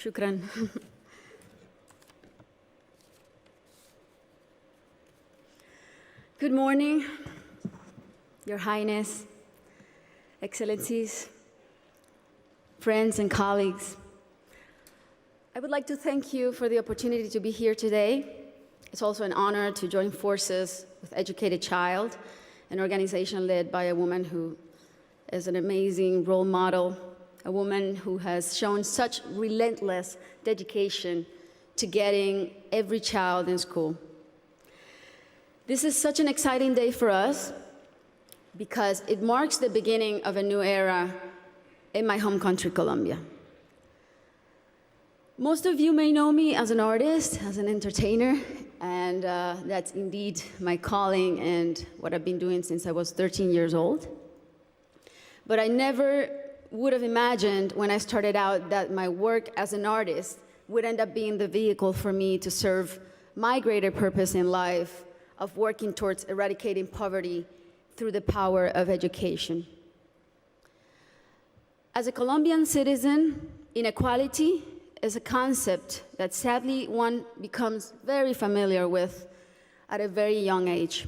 Shukran. Good morning, Your Highness, Excellencies, friends and colleagues. I would like to thank you for the opportunity to be here today. It's also an honor to join forces with Educated Child, an organization led by a woman who is an amazing role model, a woman who has shown such relentless dedication to getting every child in school. This is such an exciting day for us because it marks the beginning of a new era in my home country, Colombia. Most of you may know me as an artist, as an entertainer, and that's indeed my calling and what I've been doing since I was 13 years old. But I never would have imagined when I started out that my work as an artist would end up being the vehicle for me to serve my greater purpose in life of working towards eradicating poverty through the power of education. As a Colombian citizen, inequality is a concept that sadly one becomes very familiar with at a very young age.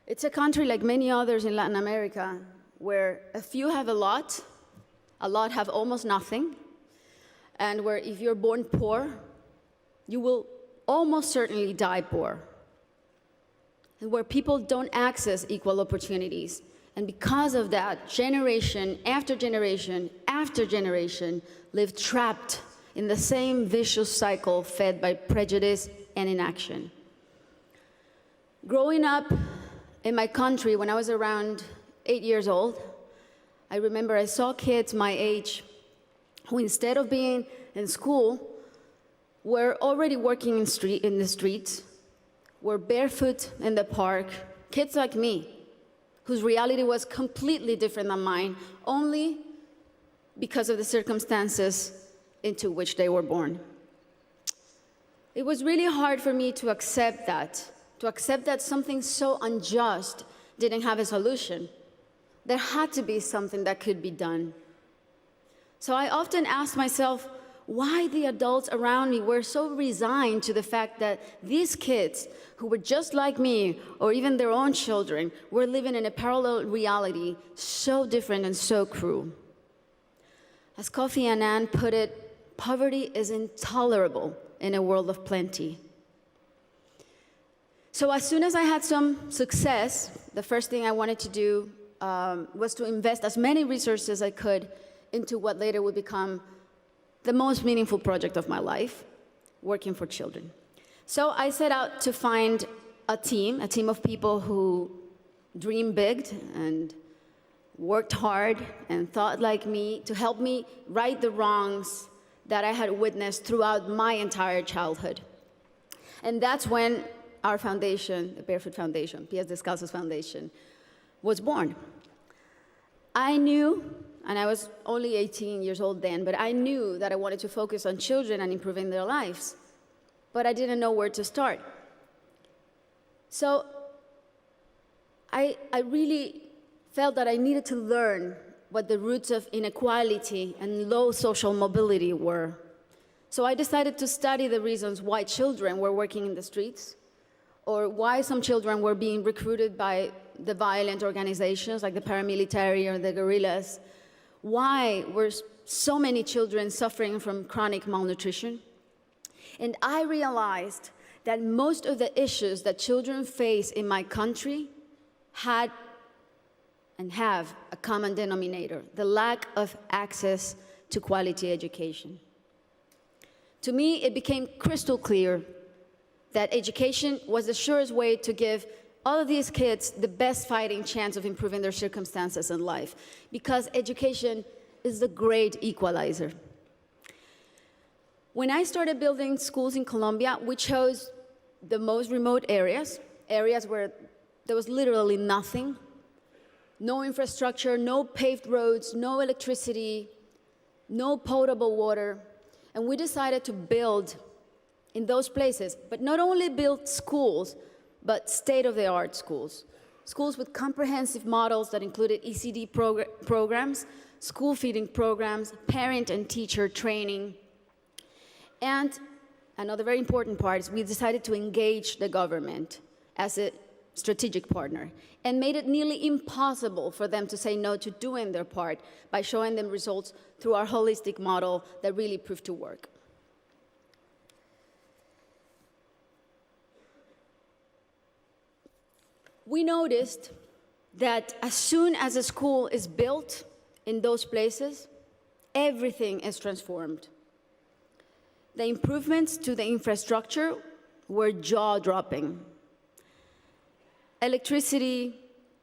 It's a country like many others in Latin America where a few have a lot have almost nothing, and where if you're born poor, you will almost certainly die poor, and where people don't access equal opportunities. And because of that, generation after generation after generation live trapped in the same vicious cycle fed by prejudice and inaction. Growing up in my country when I was around 8 years old, I remember I saw kids my age who, instead of being in school, were already working in the streets, were barefoot in the park, kids like me, whose reality was completely different than mine, only because of the circumstances into which they were born. It was really hard for me to accept that something so unjust didn't have a solution. There had to be something that could be done. So I often asked myself why the adults around me were so resigned to the fact that these kids, who were just like me, or even their own children, were living in a parallel reality so different and so cruel. As Kofi Annan put it, poverty is intolerable in a world of plenty. So as soon as I had some success, the first thing I wanted to do was to invest as many resources as I could into what later would become the most meaningful project of my life, working for children. So I set out to find a team of people who dreamed big and worked hard and thought like me to help me right the wrongs that I had witnessed throughout my entire childhood. And that's when our foundation, the Barefoot Foundation, Pies Descalzos Foundation, was born. I knew, and I was only 18 years old then, but I knew that I wanted to focus on children and improving their lives, but I didn't know where to start. So I really felt that I needed to learn what the roots of inequality and low social mobility were. So I decided to study the reasons why children were working in the streets, or why some children were being recruited by the violent organizations like the paramilitary or the guerrillas. Why were so many children suffering from chronic malnutrition? And I realized that most of the issues that children face in my country had and have a common denominator: the lack of access to quality education. To me, it became crystal clear that education was the surest way to give all of these kids the best fighting chance of improving their circumstances in life, because education is the great equalizer. When I started building schools in Colombia, we chose the most remote areas where there was literally nothing, no infrastructure, no paved roads, no electricity, no potable water, and we decided to build in those places, but not only build schools, but state-of-the-art schools. schools with comprehensive models that included ECD programs, school feeding programs, parent and teacher training. And another very important part is we decided to engage the government as a strategic partner and made it nearly impossible for them to say no to doing their part by showing them results through our holistic model that really proved to work. We noticed that as soon as a school is built in those places, everything is transformed. The improvements to the infrastructure were jaw-dropping. Electricity,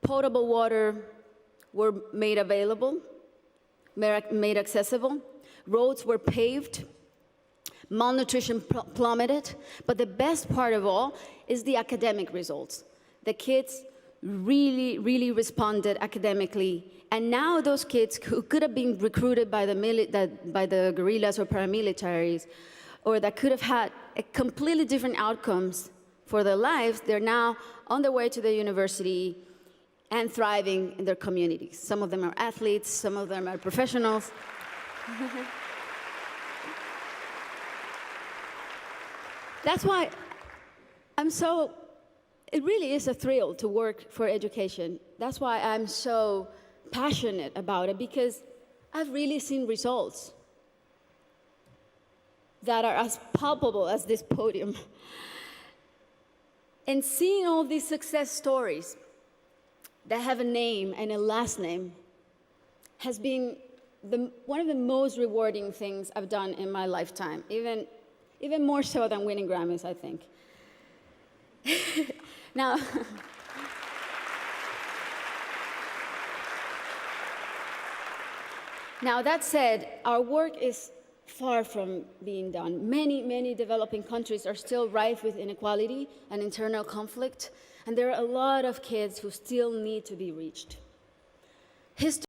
potable water were made available, made accessible. Roads were paved. Malnutrition plummeted. But the best part of all is the academic results. The kids really responded academically. And now those kids who could have been recruited by the guerrillas or paramilitaries, or that could have had completely different outcomes for their lives, they're now on their way to the university and thriving in their communities. Some of them are athletes, some of them are professionals. That's why it really is a thrill to work for education. That's why I'm so passionate about it, because I've really seen results that are as palpable as this podium. And seeing all these success stories that have a name and a last name has been one of the most rewarding things I've done in my lifetime, even more so than winning Grammys, I think. Now, now, that said, our work is far from being done. Many developing countries are still rife with inequality and internal conflict, and there are a lot of kids who still need to be reached. History